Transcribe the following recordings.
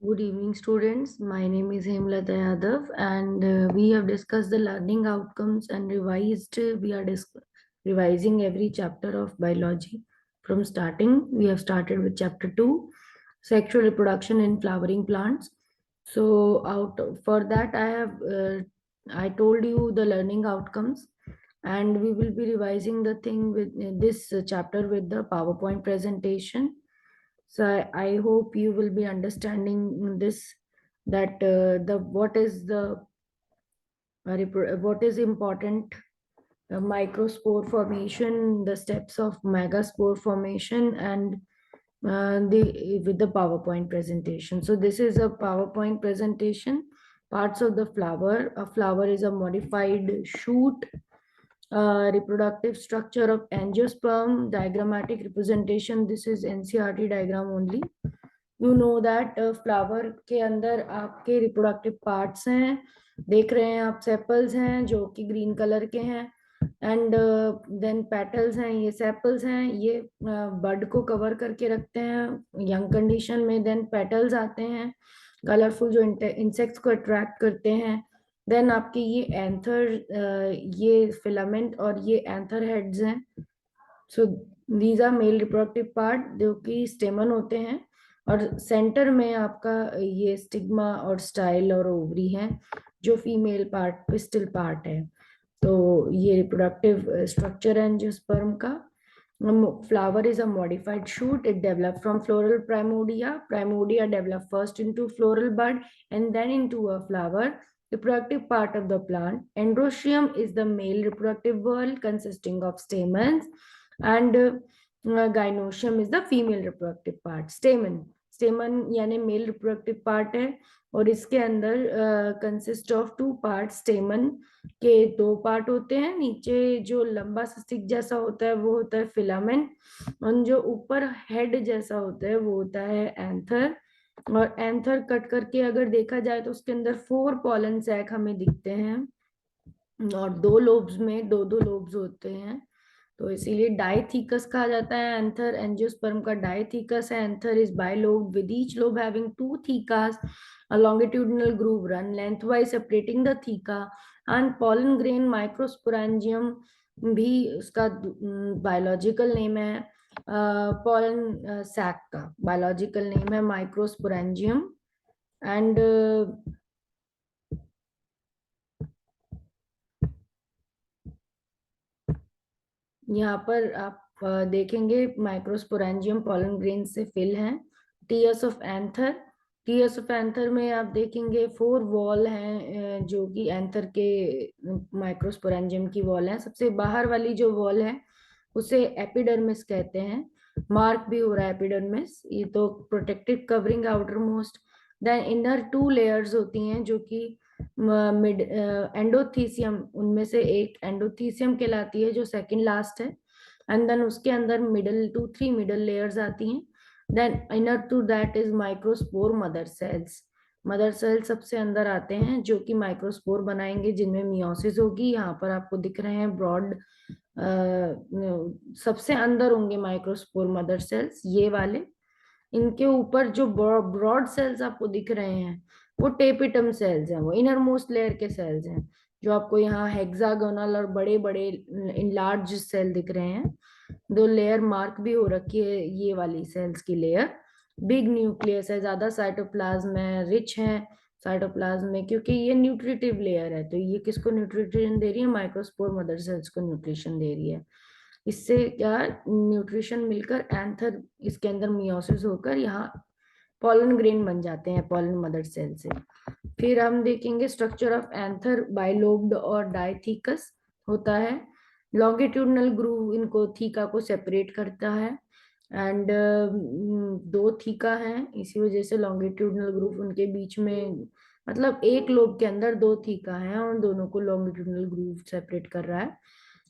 Good evening, students. My name is Hemlata Yadav, and we have discussed the learning outcomes and revised. We are revising every chapter of biology from starting. We have started with chapter 2, sexual reproduction in flowering plants. So, for that, I told you the learning outcomes, and we will be revising the thing with this chapter with the PowerPoint presentation. So I hope you will be understanding this, that the what is important, microspore formation, the steps of megaspore formation, and the with the PowerPoint presentation. So this is a PowerPoint presentation. Parts of the flower. A flower is a modified shoot, reproductive structure of angiosperm, diagrammatic representation. This is NCERT diagram only. You know that flower के अंदर आपके reproductive parts हैं, देख रहे हैं आप, sepals हैं जो कि ग्रीन कलर के हैं, एंड देन पेटल्स हैं, ये सेपल्स हैं, ये बड को कवर करके रखते हैं यंग कंडीशन में। देन पेटल्स आते हैं कलरफुल जो इंसेक्ट्स को अट्रैक्ट करते हैं। देन आपके ये एंथर, ये फिलामेंट और ये एंथर हेड्स हैं। So these are male reproductive part जो कि स्टेमन होते हैं, और सेंटर में आपका ये स्टिग्मा और स्टाइल और ओवरी है, जो फीमेल पार्ट पिस्टल पार्ट है। तो ये रिप्रोडक्टिव स्ट्रक्चर है एंजियोस्पर्म का। Flower is a modified shoot. It developed from floral primordia. Primordia develop first into floral bud and then into a flower. Reproductive part of the plant. Androecium is the male reproductive whorl consisting of stamens, and gynoecium is the female reproductive part. Stamen यानी male reproductive part है, और इसके अंदर consist of two part. Stamen के दो part होते हैं, नीचे जो लंबा सा स्टिक जैसा होता है वो होता है फिलामेंट, और जो ऊपर हेड जैसा होता है वो होता है एंथर। और एंथर कट करके अगर देखा जाए तो उसके अंदर 4 पॉलन सैक हमें दिखते हैं, और 2 लोब्स में 2-2 लोब्स होते हैं। तो इसीलिए डाइथीकस कहा जाता है एंथर। एंजियोस्पर्म का डाइथीकस है। Anther is bilobe with each lobe having 2 थीकास, a longitudinal groove run lengthwise separating the theca, and pollen grain microsporangium भी उसका बायोलॉजिकल नेम है। pollen sac का बायोलॉजिकल नेम है माइक्रोस्पोरेंजियम। एंड यहाँ पर आप देखेंगे माइक्रोस्पोरेंजियम पॉलन ग्रेन से फिल है। Tears of anther, tears of anther में आप देखेंगे 4 वॉल हैं, जो कि एंथर के माइक्रोस्पोरेंजियम की वॉल है। सबसे बाहर वाली जो वॉल है उसे एपिडर्मिस कहते हैं। मार्क भी हो रहा है एपिडर्मिस, ये तो protective covering outermost. Then inner 2 layers होती हैं जो कि मिड एंडोथीसियम, उनमें से एक एंडोथीसियम कहलाती है जो सेकंड लास्ट है, एंड देन उसके अंदर मिडल 2-3 मिडल लेयर्स आती हैं। Then inner to that is microspore mother cells. Mother cells सबसे अंदर आते हैं जो कि माइक्रोस्पोर बनाएंगे जिनमें मियोसिस होगी। यहाँ पर आपको दिख रहे हैं ब्रॉड, सबसे अंदर होंगे माइक्रोस्पोर मदर सेल्स ये वाले। इनके ऊपर जो ब्रॉड सेल्स आपको दिख रहे हैं वो टेपिटम सेल्स हैं, वो इनर मोस्ट लेयर के सेल्स हैं। जो आपको यहाँ हेक्सागोनल और बड़े बड़े लार्ज सेल दिख रहे हैं, 2 लेयर मार्क भी हो रखी है ये वाली सेल्स की लेयर। बिग न्यूक्लियस है, ज्यादा साइटोप्लाज्म है, रिच है साइटोप्लाज्म में, क्योंकि ये न्यूट्रिटिव लेयर है। तो ये किसको न्यूट्रिशन दे रही है? माइक्रोस्पोर मदर सेल्स को न्यूट्रिशन दे रही है। इससे क्या न्यूट्रिशन मिलकर एंथर, इसके अंदर मियोसिस होकर यहाँ पॉलन ग्रेन बन जाते हैं पॉलन मदर सेल से। फिर हम देखेंगे स्ट्रक्चर ऑफ एंथर, बाइलोब्ड और डाइथीकस होता है। लॉन्गिट्यूडनल ग्रूव इनको थीका को सेपरेट करता है, एंड 2 थीका हैं, इसी वजह से लॉन्गिट्यूडनल ग्रूव उनके बीच में, मतलब एक लोब के अंदर 2 थीका हैं और दोनों को लॉन्गिट्यूडनल ग्रूव सेपरेट कर रहा है।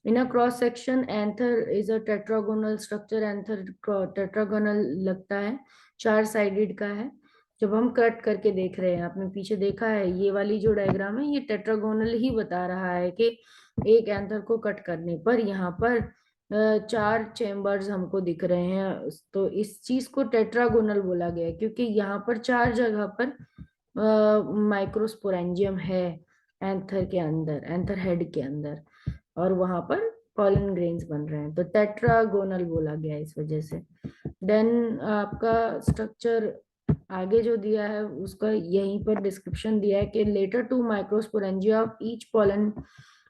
In a cross section, anther is a tetragonal structure. Anther tetragonal लगता है, 4 साइडेड का है। जब हम कट करके देख रहे हैं, आपने पीछे देखा है ये वाली जो डायग्राम है ये टेट्रागोनल ही बता रहा है कि एक एंथर को कट करने पर यहाँ पर चार चेम्बर्स हमको दिख रहे हैं, तो इस चीज को टेट्रागोनल बोला गया है क्योंकि यहाँ पर चार जगह पर माइक्रोस्पोरेंजियम है, एंथर के अंदर, एंथर हेड के अंदर, और वहां पर पॉलन ग्रेन्स बन रहे हैं, तो टेट्रागोनल बोला गया है इस वजह से। देन आपका स्ट्रक्चर आगे जो दिया है उसका यहीं पर डिस्क्रिप्शन दिया है कि later to microsporangia of each pollen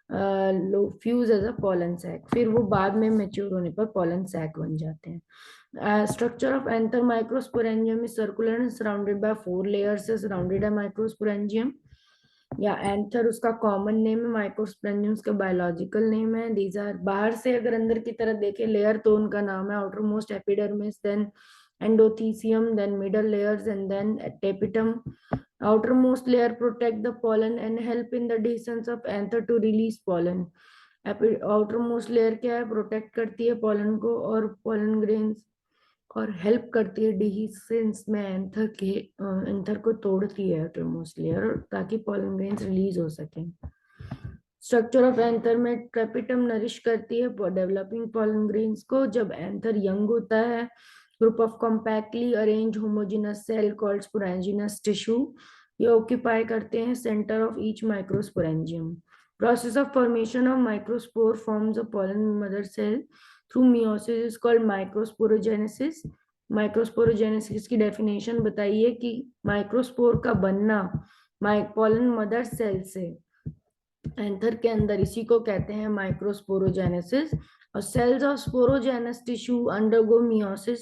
fuse as a pollen sac, फिर वो बाद में मेच्योर होने पर पॉलन सैक बन जाते हैं। Structure of anther microsporangium is circular and surrounded by 4 layers से सराउंडेड है माइक्रोस्पोरेंजियम, या एंथर उसका कॉमन नेम है, माइक्रोस्पोरेंजियम उसका बायोलॉजिकल नेम है। दीज आर, बाहर से अगर अंदर की तरफ देखें लेयर तो उनका नाम है outermost epidermis, then endothecium, then middle layers, and then tapetum. Outermost layer protect the pollen and help in the descent of anther to release pollen. outermost layer क्या है, प्रोटेक्ट करती है pollen को और pollen grains, और help करती है डिhiscence में एंथर के, एंथर को तोड़ती है outermost layer ताकि pollen grains रिलीज हो सके। स्ट्रक्चर ऑफ एंथर में ट्रेपिटम नरिश करती है डेवलपिंग पॉलन ग्रेन्स को। जब एंथर यंग होता है, group of compactly arrange homogenous cell called sporogenous tissue, ये ऑक्यूपाई करते हैं centre of each microsporangium. Process of formation of microspore forms a pollen mother cell through meiosis is called microsporogenesis. Microsporogenesis की definition बताइए कि microspore का बनना pollen mother cell से anther के अंदर, इसी को कहते हैं माइक्रोस्पोरोजेनेसिस। और cells of sporogenous tissue undergo meiosis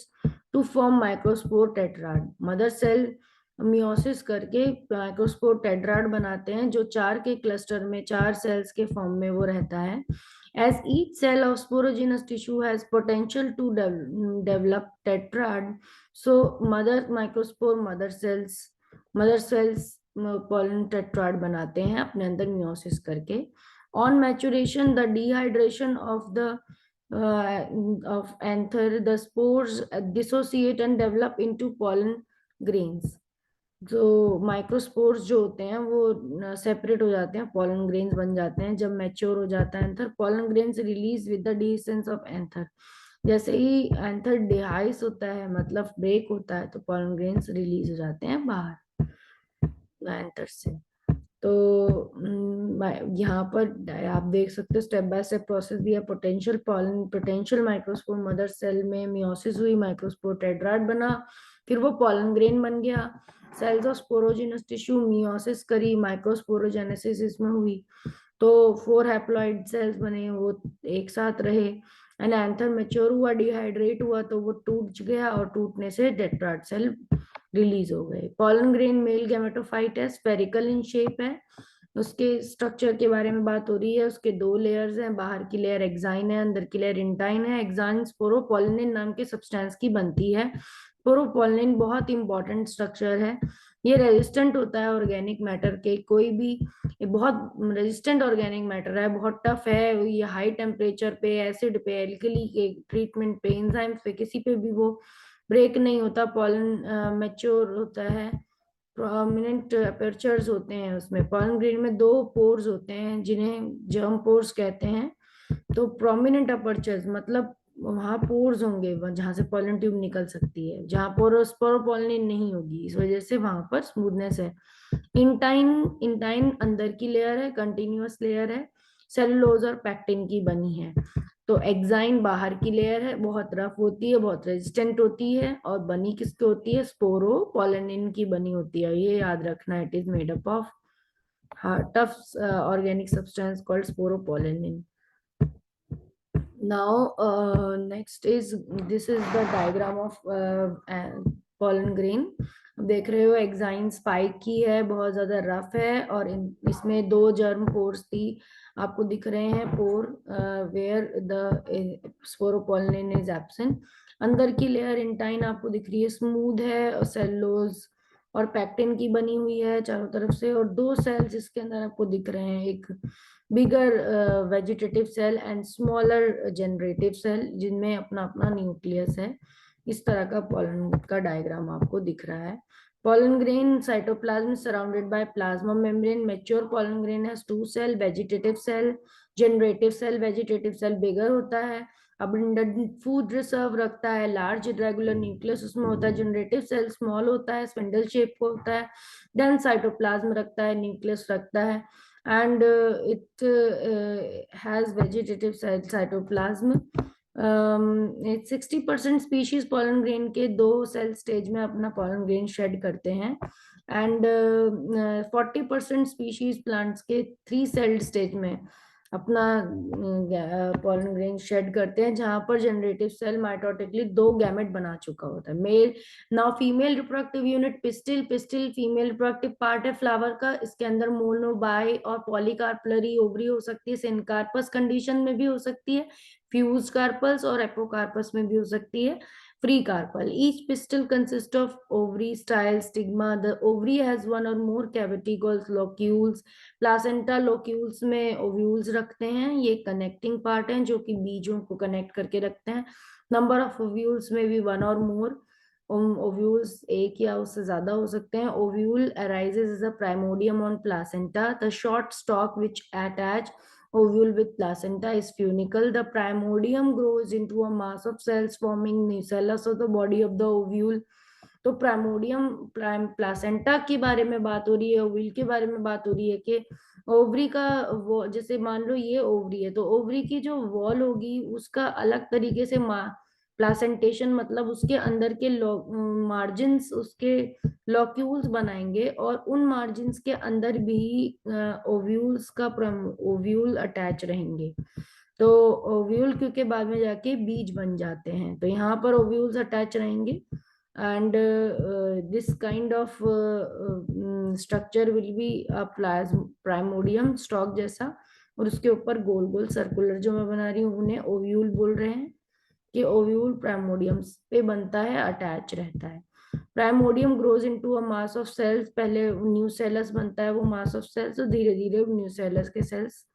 to form microspore tetrad. Mother cell meiosis करके माइक्रोस्पोर टेट्राड बनाते हैं जो चार के क्लस्टर में, चार सेल्स के फॉर्म में वो रहता है। As each cell of sporogenous tissue has potential to develop tetrad, so mother cells pollen tetrad बनाते हैं अपने अंदर मियोसिस करके। On maturation, the dehydration of anther, the spores dissociate and develop into pollen grains. जो microspores जो होते हैं वो सेपरेट हो जाते हैं, पॉलन ग्रेन्स बन जाते हैं। जब मैच्योर हो जाता है anther, pollen grains release with the dehiscence of anther. जैसे ही एंथर डिहाइस होता है, मतलब ब्रेक होता है, तो पॉलन ग्रेन्स रिलीज हो जाते हैं बाहर एंथर से। तो यहाँ पर आप देख सकते हो स्टेप बाय स्टेप प्रोसेस दिया। पोटेंशियल माइक्रोस्पोर मदर सेल में मियोसिस हुई, माइक्रोस्पोर टेट्राड बना, फिर वो पॉलन ग्रेन बन गया। Cells of sporogenous tissue meiosis करी, माइक्रोस्पोरोजेनेसिस इसमें हुई, तो 4 हैप्लॉइड सेल्स बने, वो एक साथ रहे। एंड एंथर मेच्योर हुआ, डिहाइड्रेट हुआ, तो वो टूट गया और टूटने से टेट्राड सेल रिलीज हो गए। पॉलन ग्रेन मेल गैमेटोफाइट है, स्फेरिकल इन शेप है। उसके स्ट्रक्चर के बारे में बात हो रही है। उसके 2 लेयर्स हैं, बाहर की लेयर एक्साइन है, अंदर की लेयर इंटाइन है। एक्साइन स्पोरोपोलिनिन नाम के सब्सटेंस की बनती है। स्पोरोपोलिनिन बहुत इंपॉर्टेंट स्ट्रक्चर है, ये रेजिस्टेंट होता है ऑर्गेनिक मैटर के, कोई भी, ये बहुत रेजिस्टेंट ऑर्गेनिक मैटर है, बहुत टफ है। ये हाई टेम्परेचर पे, एसिड पे, एल्कली के ट्रीटमेंट पे, एंजाइम्स पे, किसी पे भी वो ब्रेक नहीं होता। पॉलन मैच्योर होता है, प्रोमिनेंट अपर्चर्स होते हैं उसमें। पॉलन ग्रेन में 2 पोर्स होते हैं जिन्हें जर्म पोर्स कहते हैं। तो प्रोमिनेंट अपर्चर्स मतलब वहां पोर्स होंगे जहां से पॉलन ट्यूब निकल सकती है, जहां पोरोपोलिन नहीं होगी, इस वजह से वहां पर स्मूथनेस है। इंटाइन अंदर की लेयर है, कंटिन्यूअस लेयर है, सेलुलोज और पैक्टिन की बनी है। तो एक्साइन बाहर की लेयर है, बहुत रफ होती है, बहुत रेजिस्टेंट होती है, और बनी किसकी होती है, स्पोरोपोलिनिन की बनी होती है। ये याद रखना, it is made up of tough organic substance called sporopollenin. Now, next is, this is the diagram of pollen grain. देख रहे हो एक्साइन स्पाइक की है, बहुत ज्यादा रफ है, और इसमें 2 जर्म पोर्स थी आपको दिख रहे हैं, pore where the sporopollenin is absent. अंदर की लेयर इंटाइन आपको दिख रही है, स्मूथ है, और सेलुलोज और पैक्टिन की बनी हुई है चारों तरफ से, और 2 सेल्स इसके अंदर आपको दिख रहे हैं, एक bigger vegetative cell and smaller generative cell, जिनमें अपना अपना न्यूक्लियस है। इस तरह का पॉलन का डायग्राम आपको दिख रहा है। pollen grain cytoplasm is surrounded by plasma membrane. Mature pollen grain has 2 cell, vegetative cell, generative cell। vegetative cell bigger होता है, अबंडेंट फूड रिजर्व रखता है, लार्ज इरेगुलर न्यूक्लियस उसमें होता है, जनरेटिव सेल स्मॉल होता है, स्पिंडल शेप को होता है, देन साइटोप्लाज्म रखता है, न्यूक्लियस रखता है, and it has vegetative cytoplasm. 60% species pollen grain के 2 सेल स्टेज में अपना pollen grain शेड करते हैं, एंड 40% स्पीशीज प्लांट्स के 3 सेल्ड स्टेज में अपना pollen grain शेड करते हैं, जहां पर जनरेटिव सेल माइटोटिकली 2 गैमेट बना चुका होता है। Male now female reproductive unit pistil, pistil female reproductive part है फ्लावर का, इसके अंदर मोनो बाई और पॉलीकार्पलरी ओवरी हो सकती है, सिनकार्पस कंडीशन में भी हो सकती है, फ्यूज कार्पल्स और एपोकार्पस में भी हो सकती है, free carpel. Each pistil consists of ovary style stigma. The ovary has one or more cavity called locules. Placenta locules में ओव्यूल्स रखते हैं, ये कनेक्टिंग पार्ट हैं जो कि बीजों को कनेक्ट करके रखते हैं। नंबर ऑफ ओव्यूल्स में भी 1 और मोर ओव्यूल्स, एक या उससे ज्यादा हो सकते हैं। Ovule arises as a primordium on placenta, the short stalk which attach ovule with placenta is funicle. The primordium grows into a mass of cells forming nucellus of the body of the ovule. तो primordium placenta के बारे में बात हो रही है, ovule के बारे में बात हो रही है कि ओवरी का वो, जैसे मान लो ये ओवरी है तो ओवरी की जो वॉल होगी उसका अलग तरीके से प्लासेंटेशन, मतलब उसके अंदर के मार्जिन्स उसके लॉक्यूल्स बनाएंगे और उन मार्जिन्स के अंदर भी ओव्यूल्स का ओव्यूल अटैच रहेंगे। तो ओव्यूल क्योंकि बाद में जाके बीज बन जाते हैं, तो यहाँ पर ओव्यूल्स अटैच रहेंगे, and this kind of structure will be a primordium stalk जैसा, और उसके ऊपर गोल गोल सर्कुलर जो मैं बना रही हूँ उन्हें ओव्यूल बोल रहे हैं, कि ओव्यूल प्राइमोडियम्स पे बनता है, अटैच रहता है। Primordium grows into a mass of cells, पहले न्यूसेलस बनता है वो मास ऑफ सेल्स, तो धीरे धीरे न्यूसेलस के सेल्स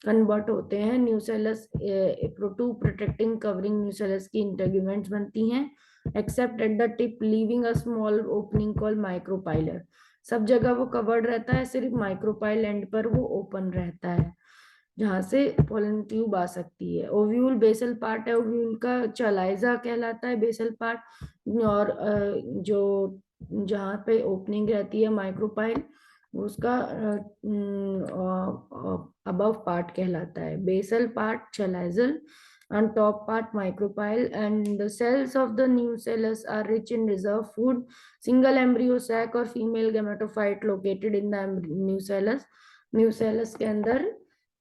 कन्वर्ट होते हैं। Nucellus to protecting covering nucellus की इंटेग्यूमेंट्स बनती हैं, except at the tip leaving a small opening called micropylar. सब जगह वो कवर्ड रहता है, सिर्फ माइक्रोपाइल एंड पर वो ओपन रहता है जहां से पोलन ट्यूब आ सकती है। ओव्यूल बेसल पार्ट है, ओव्यूल का चलाइजा कहलाता है बेसल पार्ट, और जो जहाँ पे ओपनिंग रहती है माइक्रोपाइल उसका अबव पार्ट कहलाता है। Basal part chalazal and top part micropyle, and the cells of the nucellus are rich in reserve food. Single embryo sac और female gametophyte located in the nucellus. nucellus के अंदर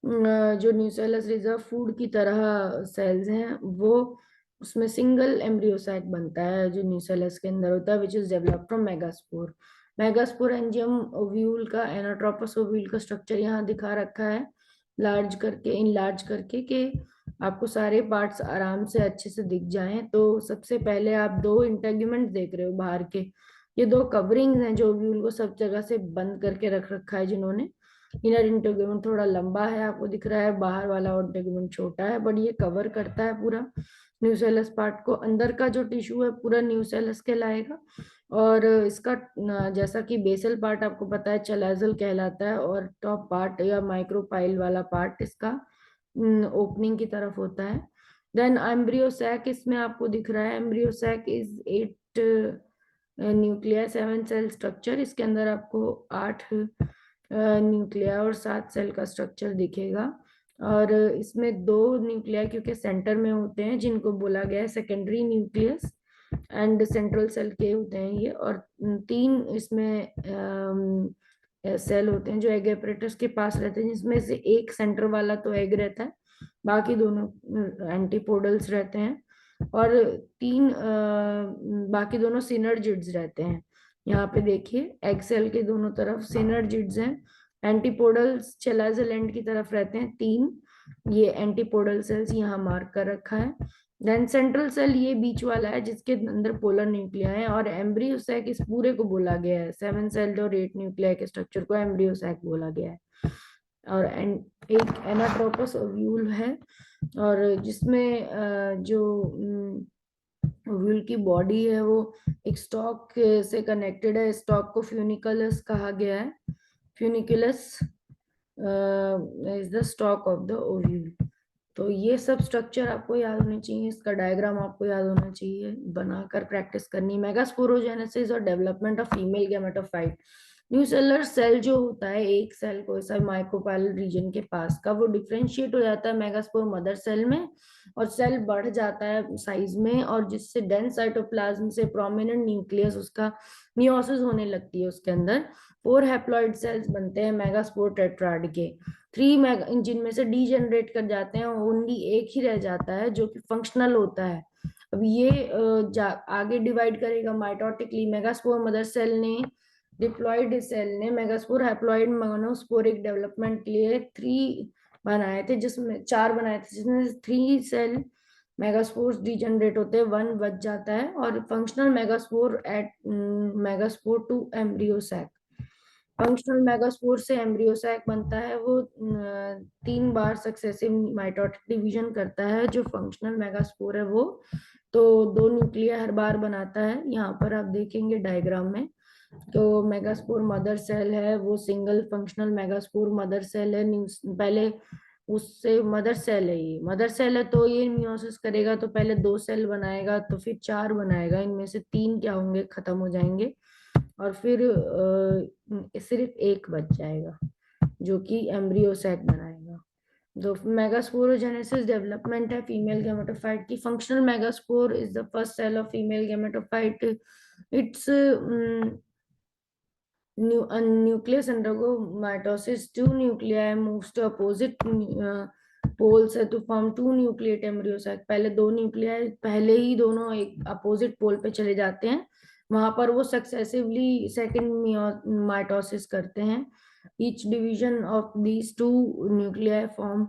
जो nucellus reserve food की तरह sales हैं वो, उसमें single एम्ब्रियोसाइट बनता है जो न्यूसेलस के अंदर होता है, which is developed from megaspore. Megasporangium ovule का, एनाट्रोपस ओव्यूल का स्ट्रक्चर यहाँ दिखा रखा है लार्ज करके, इन लार्ज करके, कि आपको सारे पार्ट्स आराम से अच्छे से दिख जाएं। तो सबसे पहले आप 2 इंटेग्यूमेंट देख रहे हो बाहर के, ये 2 कवरिंग्स हैं जो ओव्यूल को सब जगह से बंद करके रख रखा है जिन्होंने। इनर इंटेगुमेंट थोड़ा लंबा है आपको दिख रहा है, बाहर वाला इंटेगुमेंट छोटा है, बट ये कवर करता है पूरा न्यूसेलस पार्ट को। अंदर का जो टिश्यू है पूरा न्यूसेलस कहलाएगा, और इसका जैसा कि बेसल पार्ट आपको पता है चलाजल कहलाता है, और टॉप पार्ट या माइक्रोपाइल वाला पार्ट इसका ओपनिंग की तरफ होता है। देन एम्ब्रियो सैक इसमें आपको दिख रहा है, embryo sac is 8 nuclear 7 cell structure, इसके अंदर आपको 8 न्यूक्लिया और 7 सेल का स्ट्रक्चर दिखेगा, और इसमें 2 न्यूक्लिया क्योंकि सेंटर में होते हैं जिनको बोला गया है secondary nucleus, and central cell के होते हैं ये, और 3 इसमें सेल होते हैं जो एग एपरेटस के पास रहते हैं, जिसमें से एक सेंटर वाला तो एग रहता है, बाकी दोनों एंटीपोडल्स रहते हैं, और 3 बाकी दोनों सिनर्जिड्स रहते हैं। यहाँ पे देखिए एग सेल के दोनों तरफ सिनर्जिड्स हैं, एंटीपोडल्स चलाजल एंड की तरफ रहते हैं 3, ये एंटीपोडल सेल्स यहाँ मार्क कर रखा है। देन सेंट्रल सेल ये बीच वाला है जिसके अंदर पोलर न्यूक्लिया है, और एम्ब्रियोसैक इस पूरे को बोला गया है, 7 सेल्ड और 8 न्यूक्लिया के स्ट्रक्चर को एम्ब्रियोसैक बोला गया है। और एक एनाट्रोपस ओव्यूल है, और जिसमें जो ओव्यूल की बॉडी है वो एक स्टॉक से कनेक्टेड है, स्टॉक को फ्यूनिकुलस कहा गया है। Funiculus is the stock of the ovule. तो ये सब स्ट्रक्चर आपको याद होने चाहिए, इसका डायग्राम आपको याद होना चाहिए, बनाकर प्रैक्टिस करनी। मेगास्पोरोजेनेसिस और development of female gametophyte. Nucellar cell जो होता है, एक सेल को ऐसा माइक्रोपाइलर रीजन के पास का, वो डिफरेंशिएट हो जाता है मेगास्पोर मदर सेल में, और सेल बढ़ जाता है साइज में, और जिससे डेंस साइटोप्लाज्म से प्रोमिनेंट न्यूक्लियस, उसका मियोसिस होने लगती है उसके अंदर। 4 हैप्लॉइड सेल्स बनते हैं मेगास्पोर टेट्राड के। 3 मेगा जिनमें से डीजेनरेट कर जाते हैं, ओनली एक ही रह जाता है जो कि फंक्शनल होता है। अब ये आगे डिवाइड करेगा माइटोटिकली। मेगास्पोर मदर सेल ने, डिप्लॉइड सेल ने मेगास्पोर हैप्लॉइड मोनोस्पोरिक डेवलपमेंट के लिए 3 बनाए थे, जिसमें 4 बनाए थे, जिसमें 3 सेल मेगास्पोर्स डीजनरेट होते हैं, 1 बच जाता है, और functional megaspore at megaspore to embryo sac. Functional megaspore से एम्ब्रियो सैक बनता है, वो 3 बार सक्सेसिव माइटोटिक डिवीजन करता है। जो फंक्शनल मेगास्पोर है वो तो 2 न्यूक्लिया हर बार बनाता है। यहाँ पर आप देखेंगे डायग्राम में, तो मेगास्पोर मदर सेल है, वो single functional megaspore mother cell है। पहले उससे मदर सेल है, ये मदर सेल है, तो ये मियोसिस करेगा, तो पहले 2 सेल बनाएगा, तो फिर 4 बनाएगा, इनमें से 3 क्या होंगे, खत्म हो जाएंगे, और फिर सिर्फ एक बच जाएगा जो कि एम्ब्रियो सैक बनाएगा। जो मेगास्पोरोजेनेसिस डेवलपमेंट है फीमेल गैमेटोफाइट की। Functional megaspore is the first cell of female gametophyte. Its nucleus undergo mitosis. 2 nuclei moves to opposite poles to form 2 nucleate embryo sac. पहले 2 न्यूक्लियाई पहले ही दोनों एक अपोजिट पोल पे चले जाते हैं, वहां पर वो सक्सेसिवली सेकंड माइटोसिस करते हैं। Each division of these 2 nuclei form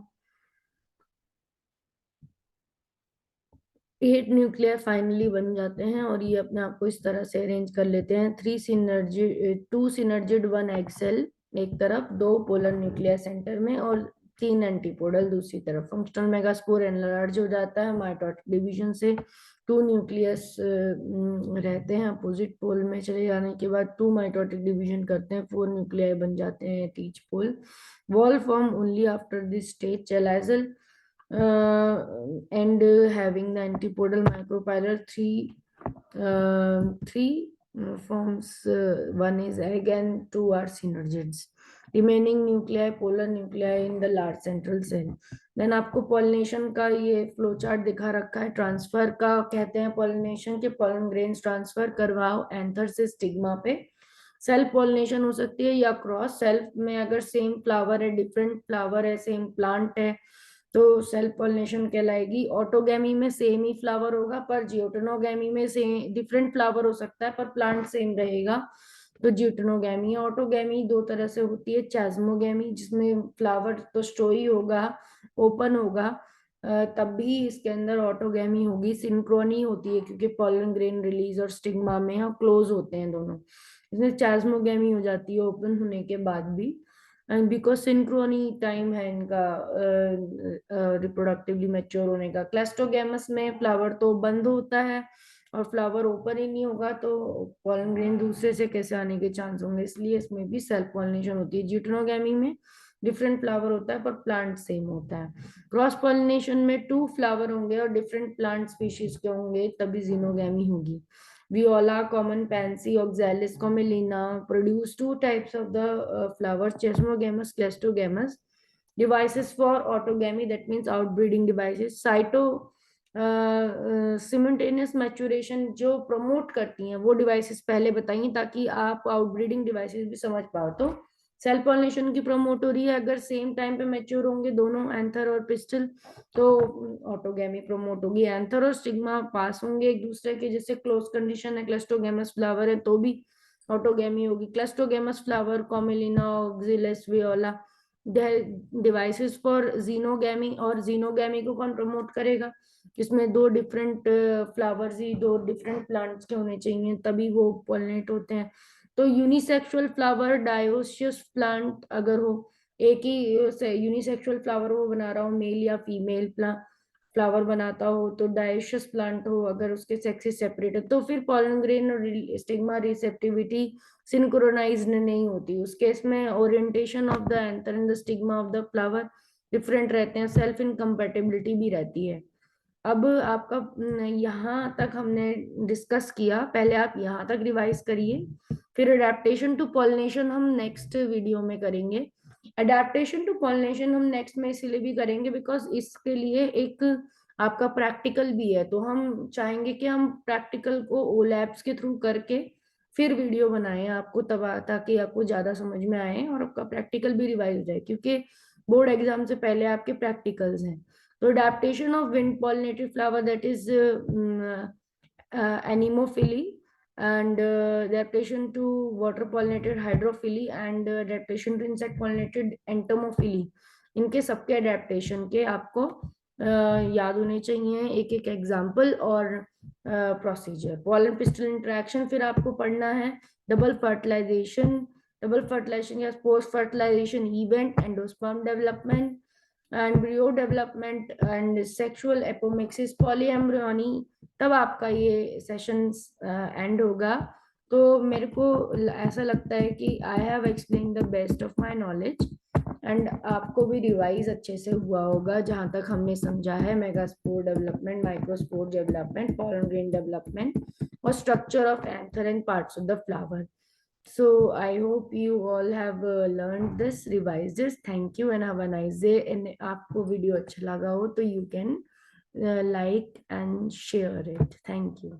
8 nuclear finally बन जाते हैं, और ये अपने आप को इस तरह से अरेंज कर लेते हैं। 2 सिनर्जिड 1 एग सेल एक तरफ, 2 पोलर न्यूक्लियर सेंटर में, और 3 एंटीपोडल दूसरी तरफ। फंक्शनल मेगास्पोर एनलार्ज हो जाता है माइटोटिक डिवीजन से। 2 न्यूक्लियस रहते हैं अपोजिट पोल में चले जाने के बाद, 2 माइटोटिक डिवीजन करते हैं, 4 न्यूक्लियर बन जाते हैं each pole. Wall form only after this stage. Chalazal and having the antipodal micropylar, three forms. One is egg and 2 are synergids. Remaining nuclei, polar nuclei in the large central cell. Then आपको pollination का ये flow chart दिखा रखा है। Transfer का कहते हैं pollination के, pollen grains ट्रांसफर करवाओ एंथर से स्टिग्मा पे। सेल्फ पॉलिनेशन हो सकती है या क्रॉस। सेल्फ में अगर सेम फ्लावर है, डिफरेंट फ्लावर है, सेम प्लांट है, तो सेल्फ पॉलिनेशन कहलाएगी। ऑटोगैमी में सेम ही फ्लावर होगा, पर जियोटेनोगैमी में सेम डिफरेंट फ्लावर हो सकता है पर प्लांट सेम रहेगा, तो जियोटेनोगैमी। ऑटोगैमी 2 तरह से होती है। चैज्मोगैमी, जिसमें फ्लावर तो स्टोई होगा, ओपन होगा, तब भी इसके अंदर ऑटोगैमी होगी। सिंक्रोनी होती है क्योंकि पॉलन ग्रेन रिलीज और स्टिग्मा में क्लोज होते हैं दोनों, इसमें चैज्मोगैमी हो जाती है ओपन होने के बाद भी। एंड बिकॉज सिंक्रोनी टाइम है इनका रिप्रोडक्टिवली मैच्योर होने का। क्लेस्टोगैमस में फ्लावर तो बंद होता है और फ्लावर ओपन ही नहीं होगा, तो पॉलन ग्रेन दूसरे से कैसे आने के चांस होंगे, इसलिए इसमें भी सेल्फ पॉलिनेशन होती है। जियोटेनोगैमी में डिफरेंट फ्लावर होता है पर प्लांट सेम होता है। क्रॉस पॉलिनेशन में 2 फ्लावर होंगे और डिफरेंट प्लांट स्पीशीज के होंगे, तभी जीनोगैमी होगी। Viola, common pansy, oxalis commelina produce 2 types of the flowers, chesmogamous, cleistogamous. Devices for autogamy, that means outbreeding devices. Simultaneous maturation जो प्रमोट करती हैं वो डिवाइसेस पहले बताइए, ताकि आप आउटब्रीडिंग डिवाइसेस भी समझ पाओ। तो सेल्फ पॉलिनेशन की प्रमोट हो रही है, अगर सेम टाइम पे मैच्योर होंगे दोनों एंथर और पिस्टल, तो ऑटोगैमी प्रमोट होगी। एंथर और स्टिग्मा पास होंगे एक दूसरे के, जैसे क्लोज कंडीशन है, क्लस्टोगैमस फ्लावर है तो भी ऑटोगैमी होगी। Cleistogamous flower, Commelina, Oxalis, Viola. Devices for geitonogamy, और जीनोगैमी को कौन प्रमोट करेगा, इसमें 2 डिफरेंट फ्लावर्स ही 2 डिफरेंट प्लांट्स के होने चाहिए, तभी वो पॉलिनेट होते हैं। तो यूनिसेक्सुअल फ्लावर, डायोसियस प्लांट अगर हो, एक ही यूनिसेक्सुअल फ्लावर वो बना रहा हो, मेल या फीमेल फ्लावर बनाता हो, तो डायोसियस प्लांट हो, अगर उसके सेक्सेस सेपरेट है, तो फिर पॉलन ग्रेन और स्टिग्मा रिसेप्टिविटी सिंक्रोनाइज्ड नहीं होती। उस केस में orientation of the anther in the stigma of the flower different रहते हैं, सेल्फ इनकम्पेटिबिलिटी भी रहती है। अब आपका यहाँ तक हमने डिस्कस किया, पहले आप यहाँ तक रिवाइज करिए, फिर अडेप्टेशन टू पॉलिनेशन हम नेक्स्ट वीडियो में करेंगे। अडेप्टेशन टू पॉलिनेशन हम नेक्स्ट में इसीलिए भी करेंगे बिकॉज इसके लिए एक आपका प्रैक्टिकल भी है, तो हम चाहेंगे कि हम प्रैक्टिकल को ओ लैब्स के थ्रू करके फिर वीडियो बनाएं आपको, तब ताकि आपको ज्यादा समझ में आए और आपका प्रैक्टिकल भी रिवाइज हो जाए, क्योंकि बोर्ड एग्जाम से पहले आपके प्रैक्टिकल्स हैं। तो adaptation of wind pollinated flower, that is anemophily, and adaptation to water pollinated hydrophily, and adaptation to insect pollinated entomophily, इनके सबके adaptation के आपको याद होने चाहिए, एक एक एग्जाम्पल और प्रोसीजर। पॉलन पिस्टल इंटरेक्शन फिर आपको पढ़ना है, डबल फर्टिलाइजेशन या post fertilisation event, endosperm development, embryo development and sexual apomixis, polyembryony, तब आपका ये सेशन एंड होगा। तो मेरे को ऐसा लगता है कि I have explain the best of my knowledge, and आपको भी रिवाइज अच्छे से हुआ होगा जहां तक हमने समझा है, megaspore development, microspore development, pollen grain development और structure of anther and parts of the flower. So I hope you all have learned this, revised this. Thank you and have a nice day. And आपको video अच्छा लगा हो तो you can like and share it. Thank you.